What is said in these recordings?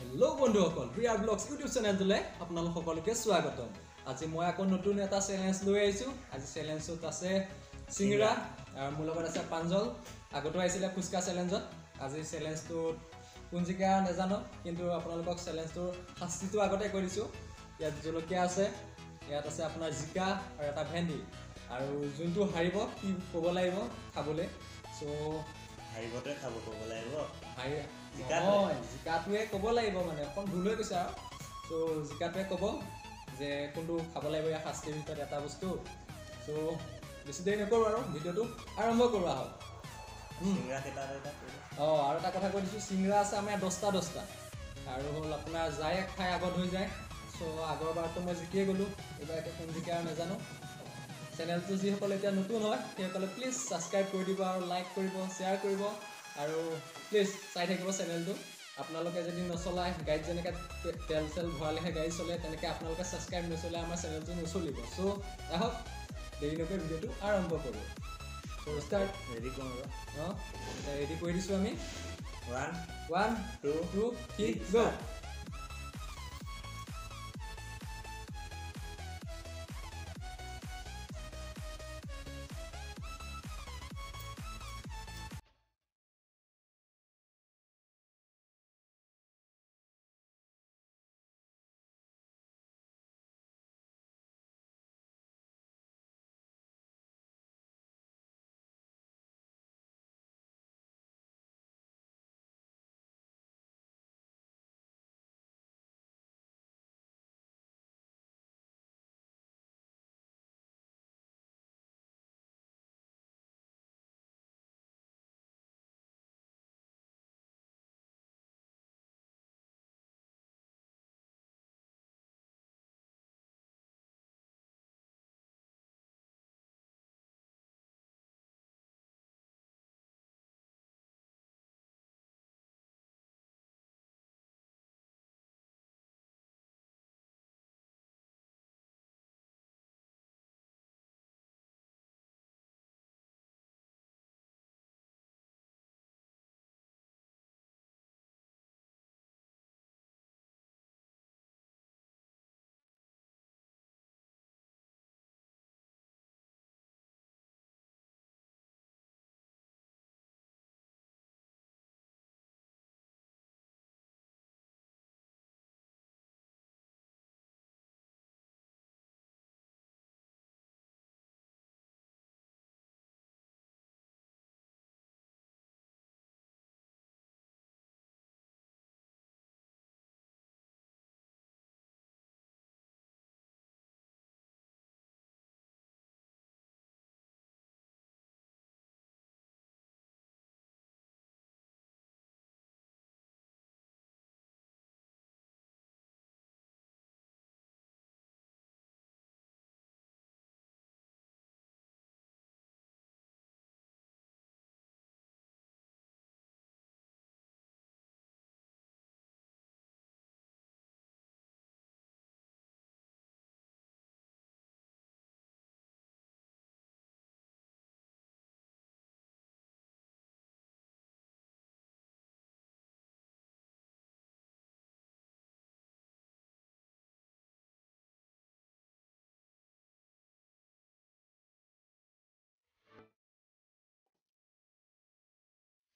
Hello' বন্ধুসকল, Priya blogs YouTube চেনেলটোলৈ আপোনালোক সকলোকে স্বাগতম। আজি মই আকৌ নতুন এটা চেলেঞ্জ লৈ আহিছোঁ। আজি চেলেঞ্জত আছে চিংৰা আৰু মোৰ লগত আছে প্ৰাঞ্জল। আগতো আহিছিলে ফুচকা চেলেঞ্জত। আজি চেলেঞ্জটোত কোন জিকা নাজানো, কিন্তু আপোনালোকক চেলেঞ্জটোৰ শাস্তিটো আগতে কৈ দিছোঁ। ইয়াত জলকীয়া আছে, ইয়াত আছে আপোনাৰ জিকা আৰু এটা ভেন্দি, আৰু যোনটো হাৰিব সি ক'ব লাগিব খাবলৈ। চ' হাৰিবতে খাব ক'ব লাগিব। জিকাটোৱে ক'ব লাগিব, মানে অকণ ভুল হৈ গৈছে আৰু। চ' জিকাটোৱে ক'ব যে কোনটো খাব লাগিব ইয়াৰ শাস্তিৰ ভিতৰত এটা বস্তু। চ' বেছি দেৰি নকৰোঁ আৰু ভিডিঅ'টো আৰম্ভ কৰোঁ আহক। আৰু এটা কথা কৈ দিছোঁ, চিংৰা আছে আমাৰ 10টা আৰু হ'ল আপোনাৰ যায় খাই আগত হৈ যায়। চ' আগৰবাৰতো মই জিকিয়ে গ'লোঁ, এইবাৰ এতিয়া কোন জিকে আৰু নাজানো। চেনেলটো যিসকলে এতিয়া নতুন হয় সেইসকলে প্লিজ ছাবস্ক্ৰাইব কৰি দিব আৰু লাইক কৰিব, শ্বেয়াৰ কৰিব, আৰু প্লিজ চাই থাকিব চেনেলটো। আপোনালোকে যদি নচলায়, গাড়ীত যেনেকৈ তেল চেল ভৰালেহে গাড়ী চলে, তেনেকৈ আপোনালোকে ছাবস্ক্ৰাইব নচলে আমাৰ চেনেলটো নচলিব। চ' আহক দেৰি নকৰি ভিডিঅ'টো আৰম্ভ কৰোঁ। চ' ষ্টাৰ্ট ৰেডি কৰোঁ ৰেডি কৰি দিছোঁ আমি। 1 2 3 go।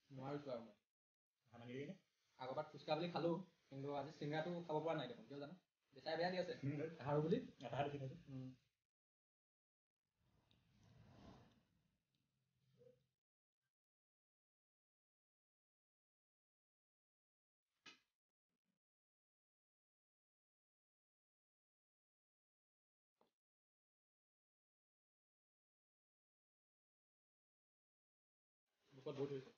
নোৱাৰিছোঁ আৰু মই আগৰবাৰ ফুচকা বুলি খালোঁ, কিন্তু আজি চিংৰাটো খাব পৰা নাই দেখোন, কিয় জানো। দেখাই বেয়া দি আছে হাৰো বুলি। বুকত বহুত ধৰিছে।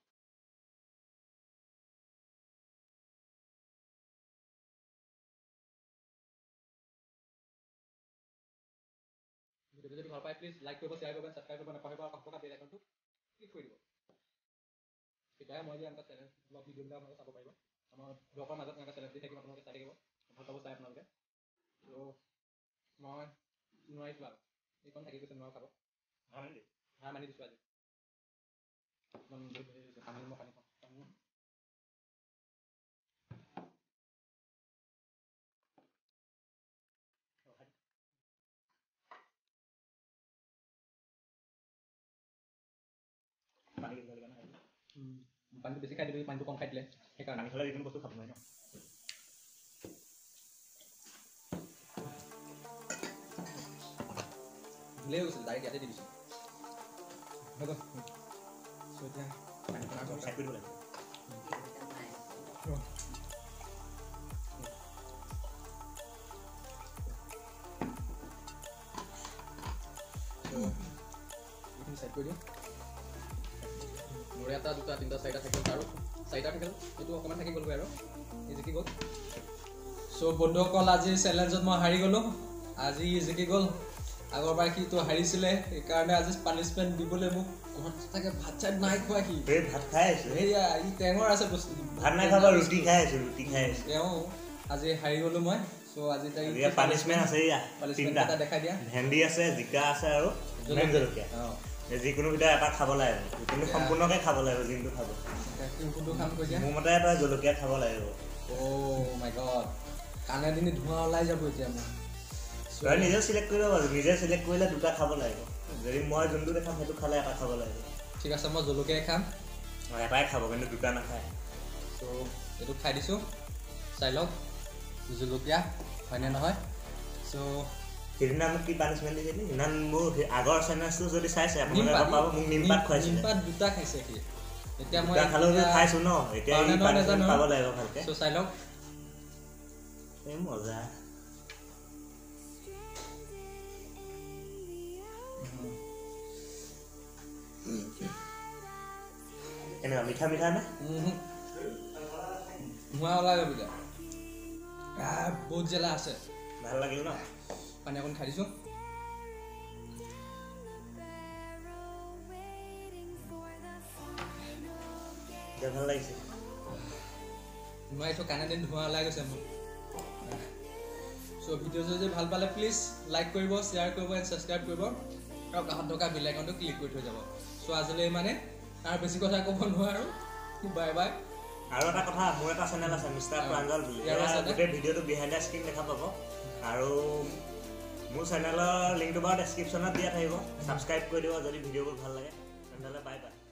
ভিডিঅ'টো যদি ভাল পায় প্লিজ লাইক কৰিব, শ্বেয়াৰ কৰিব, ছাবস্ক্ৰাইব কৰিব নাপাহৰিব, আৰু কাষত থকা বেল আইকনটো ক্লিক কৰি দিব। তেতিয়াহে মই যে এনেকুৱা চেলেঞ্জ ব্লগ ভিডিঅ'বিলাক আপোনালোকে চাব পাৰিব। আমাৰ ব্লগৰ মাজত এনেকুৱা চেলেঞ্জ দি থাকিম, আপোনালোকে চাই থাকিব, ভাল পাব চাই আপোনালোকে। ত' মই নোৱাৰিছোঁ আৰু এইকণ থাকি গৈছে, নোৱাৰোঁ খাব। হাৰ মানি দিছোঁ আজি। পানী মই পানী খাওঁ। পানীটো বেছি খাই দিবি পানীটো কম খাই দিলে সেইকাৰণে পানী খালে যিকোনো বস্তু খাব নোৱাৰি ন লৈ গৈছিল ডাইৰেক্ট ইয়াতে দি দিছোঁ হ'ব চ' এতিয়া পানী বনাব চাই কৰিব লাগিব এইখিনি চাইড কৰি দিওঁ মোৰ এটা দুটা তিনিটা চাৰিটা থাকিল আৰু চাৰিটা থাকিল এইটো অকণমান থাকি গ'লগৈ আৰু এই জিকি গ'ল চ' বন্ধুসকল আজি চেলেঞ্জত মই হাৰি গ'লোঁ আজি জিকি গ'ল আগৰবাৰ সিটো হাৰিছিলে সেইকাৰণে আজি পানিছমেণ্ট দিবলৈ মোক ঘৰত চাগে ভাত চাত নাই খোৱা সি ভাত খাই আছো সেয়া ই টেঙৰ আছে বস্তু ভাত নাই খাবা ৰুটি খাই আছো তেওঁ আজি হাৰি গ'লোঁ মই চ' আজি তাই পানিছমেণ্ট আছে পানিছমেণ্ট এটা দেখাই দিয়া ভেন্দি আছে জিকা আছে আৰু মেইন জলকীয়া অঁ যিকোনো ভিতৰত এটা খাব লাগিব কিন্তু সম্পূৰ্ণকৈ খাব লাগিব যোনটো খাব কোনটো খাম কৈ দিয়া মোৰ মতে এটা জলকীয়া খাব লাগিব অ' মাই গড কাণে দিনে ধোঁৱা ওলাই যাব এতিয়া মোৰ তই নিজেও চিলেক্ট কৰিব পাৰোঁ নিজে চিলেক্ট কৰিলে দুটা খাব লাগিব যদি মই যোনটো দেখাম সেইটো খালে এটা খাব লাগিব ঠিক আছে মই জলকীয়াই খাম এটাই খাব কিন্তু দুটা নাখায় চ' এইটো খাই দিছোঁ চাই লওক জলকীয়া হয়নে নহয় চ' সেইদিনা মোক কি পানিছমেণ্ট দিছিলে সিদিনা মোৰ আগৰ চেনেলটো যদি চাইছে আপোনালোকে পাব মোক নিমপাত খুৱাইছিলে নিমপাত দুটা খাইছে সি এতিয়া মই খালেও খাইছোঁ ন এতিয়া এই পানিছমেণ্ট পাব লাগিব ভালকৈ চ' চাই লওক এই মজা কেনেকুৱা মিঠা মিঠা নে ধোঁৱা ওলাই যাব এতিয়া বহুত জ্বালা আছে ভাল লাগিল ন পানী অকণ খাই দিছোঁ ভাল লাগিছে নোৱাৰিছোঁ কাণে দিন ধোঁৱা ওলাই গৈছে মোৰ চ' ভিডিঅ' যদি ভাল পালে প্লিজ লাইক কৰিব শ্বেয়াৰ কৰিব এণ্ড ছাবস্ক্ৰাইব কৰিব আৰু কাষত থকা বেল আইকনটো ক্লিক কৰি থৈ যাব চ' আজিলৈ মানে আৰু বেছি কথা ক'ব নোৱাৰোঁ বাই বাই আৰু এটা কথা মোৰ এটা চেনেল আছে মিষ্টাৰ প্ৰাঞ্জল বুলি গোটেই ভিডিঅ'টো বিহাইণ্ড দ্য স্ক্ৰীন দেখা পাব আৰু মোৰ চেনেলৰ লিংকটো বাৰু ডেছক্ৰিপশ্যনত দিয়া থাকিব ছাবস্ক্ৰাইব কৰি দিব যদি ভিডিঅ'বোৰ ভাল লাগে তেনেহ'লে বাই বাই